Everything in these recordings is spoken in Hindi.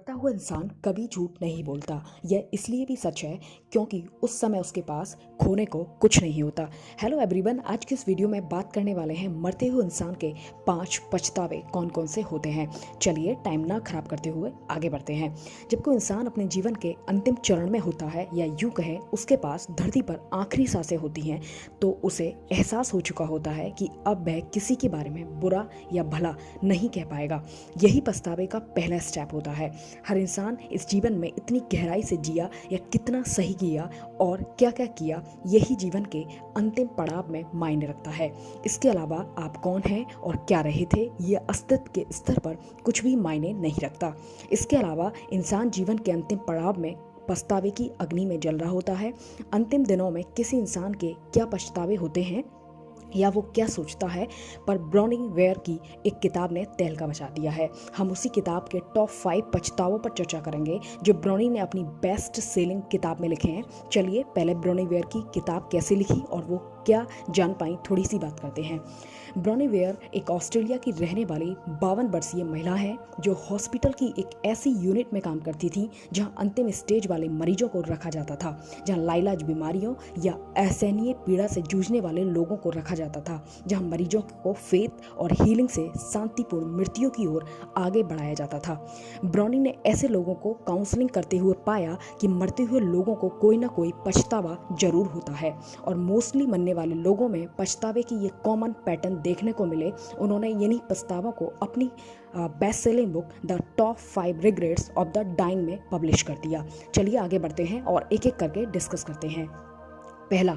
मरता हुआ इंसान कभी झूठ नहीं बोलता। यह इसलिए भी सच है क्योंकि उस समय उसके पास खोने को कुछ नहीं होता। हेलो एवरीवन, आज की इस वीडियो में बात करने वाले हैं मरते हुए इंसान के 5 पछतावे कौन कौन से होते हैं। चलिए टाइम ना खराब करते हुए आगे बढ़ते हैं। जब कोई इंसान अपने जीवन के अंतिम चरण में होता है या यूं कहें उसके पास धरती पर आखिरी सांसें होती हैं, तो उसे एहसास हो चुका होता है कि अब वह किसी के बारे में बुरा या भला नहीं कह पाएगा। यही पछतावे का पहला स्टेप होता है। हर इंसान इस जीवन में इतनी गहराई से जिया या कितना सही किया और क्या क्या किया, यही जीवन के अंतिम पड़ाव में मायने रखता है। इसके अलावा आप कौन हैं और क्या रहे थे, यह अस्तित्व के स्तर पर कुछ भी मायने नहीं रखता। इसके अलावा इंसान जीवन के अंतिम पड़ाव में पछतावे की अग्नि में जल रहा होता है। अंतिम दिनों में किसी इंसान के क्या पछतावे होते हैं या वो क्या सोचता है, पर ब्रोनिंगवेयर की एक किताब ने तहलका मचा दिया है। हम उसी किताब के टॉप 5 पछतावों पर चर्चा करेंगे जो ब्रोनी ने अपनी बेस्ट सेलिंग किताब में लिखे हैं। चलिए पहले ब्रोनिंगवेयर की किताब कैसे लिखी और वो क्या जान पाई, थोड़ी सी बात करते हैं। ब्रोनिंगवेयर एक ऑस्ट्रेलिया की रहने वाली 52 वर्षीय महिला है जो हॉस्पिटल की एक ऐसी यूनिट में काम करती थी जहां अंतिम स्टेज वाले मरीजों को रखा जाता था, जहां लाइलाज बीमारियों या असहनीय पीड़ा से जूझने वाले लोगों को रखा जाता था, जहां मरीजों को फेथ और हीलिंग से शांतिपूर्ण मृत्यु की ओर आगे बढ़ाया जाता था। ब्रोनी ने ऐसे लोगों को काउंसलिंग करते हुए पाया कि मरते हुए लोगों को कोई ना कोई पछतावा जरूर होता है और मोस्टली मरने वाले लोगों में पछतावे की ये कॉमन पैटर्न देखने को मिले। उन्होंने इन्हीं पछतावों को अपनी best selling book the top 5 regrets of the dying में पब्लिश कर दिया। चलिए आगे बढ़ते हैं और एक एक करके डिस्कस करते हैं। पहला,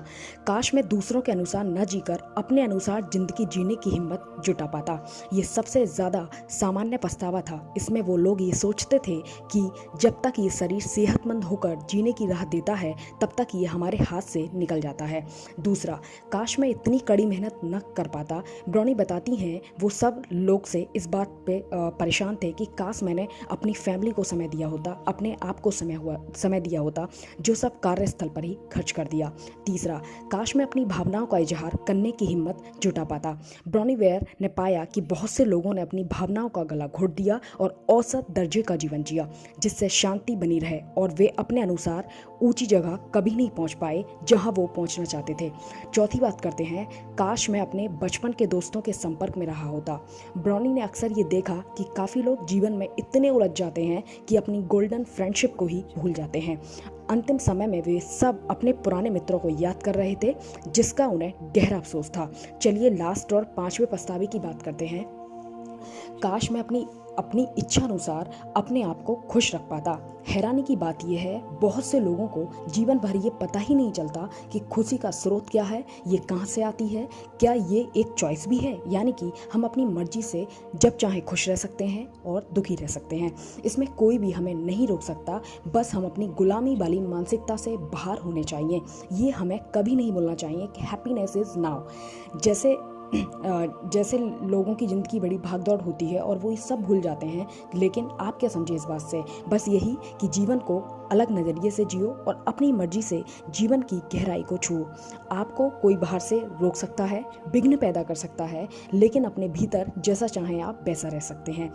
काश मैं दूसरों के अनुसार न जीकर अपने अनुसार जिंदगी जीने की हिम्मत जुटा पाता। ये सबसे ज़्यादा सामान्य पछतावा था। इसमें वो लोग ये सोचते थे कि जब तक ये शरीर सेहतमंद होकर जीने की राह देता है तब तक ये हमारे हाथ से निकल जाता है। दूसरा, काश मैं इतनी कड़ी मेहनत न कर पाता। ब्रोनी बताती हैं वो सब लोग से इस बात पे परेशान थे कि काश मैंने अपनी फैमिली को समय दिया होता, अपने आप को समय दिया होता, जो सब कार्यस्थल पर ही खर्च कर दिया। तीसरा, काश मैं अपनी भावनाओं का इजहार करने की हिम्मत जुटा पाता। ब्रोनिंगवेयर ने पाया कि बहुत से लोगों ने अपनी भावनाओं का गला घोट दिया और औसत दर्जे का जीवन जिया जिससे शांति बनी रहे और वे अपने अनुसार ऊंची जगह कभी नहीं पहुंच पाए जहां वो पहुंचना चाहते थे। चौथी बात करते हैं, काश मैं अपने बचपन के दोस्तों के संपर्क में रहा होता। ब्रोनी ने अक्सर ये देखा कि काफ़ी लोग जीवन में इतने उलझ जाते हैं कि अपनी गोल्डन फ्रेंडशिप को ही भूल जाते हैं। अंतिम समय में वे सब अपने पुराने मित्रों को याद कर रहे थे जिसका उन्हें गहरा अफसोस था। चलिए लास्ट और 5वें पछतावे की बात करते हैं। काश मैं अपनी इच्छा अनुसार अपने आप को खुश रख पाता। हैरानी की बात यह है, बहुत से लोगों को जीवन भर ये पता ही नहीं चलता कि खुशी का स्रोत क्या है, ये कहाँ से आती है, क्या ये एक चॉइस भी है, यानी कि हम अपनी मर्जी से जब चाहे खुश रह सकते हैं और दुखी रह सकते हैं। इसमें कोई भी हमें नहीं रोक सकता, बस हम अपनी गुलामी वाली मानसिकता से बाहर होने चाहिए। ये हमें कभी नहीं बोलना चाहिए कि हैप्पीनेस इज़ नाउ। जैसे लोगों की ज़िंदगी बड़ी भागदौड़ होती है और वो ये सब भूल जाते हैं, लेकिन आप क्या समझे इस बात से? बस यही कि जीवन को अलग नज़रिए से जियो और अपनी मर्जी से जीवन की गहराई को छुओ। आपको कोई बाहर से रोक सकता है, विघ्न पैदा कर सकता है, लेकिन अपने भीतर जैसा चाहें आप वैसा रह सकते हैं।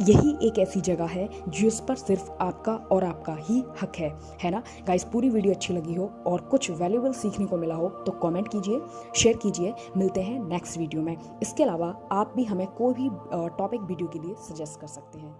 यही एक ऐसी जगह है जिस पर सिर्फ आपका और आपका ही हक है ना गाइस? पूरी वीडियो अच्छी लगी हो और कुछ वैल्यूएबल सीखने को मिला हो तो कमेंट कीजिए, शेयर कीजिए। मिलते हैं नेक्स्ट वीडियो में। इसके अलावा आप भी हमें कोई भी टॉपिक वीडियो के लिए सजेस्ट कर सकते हैं।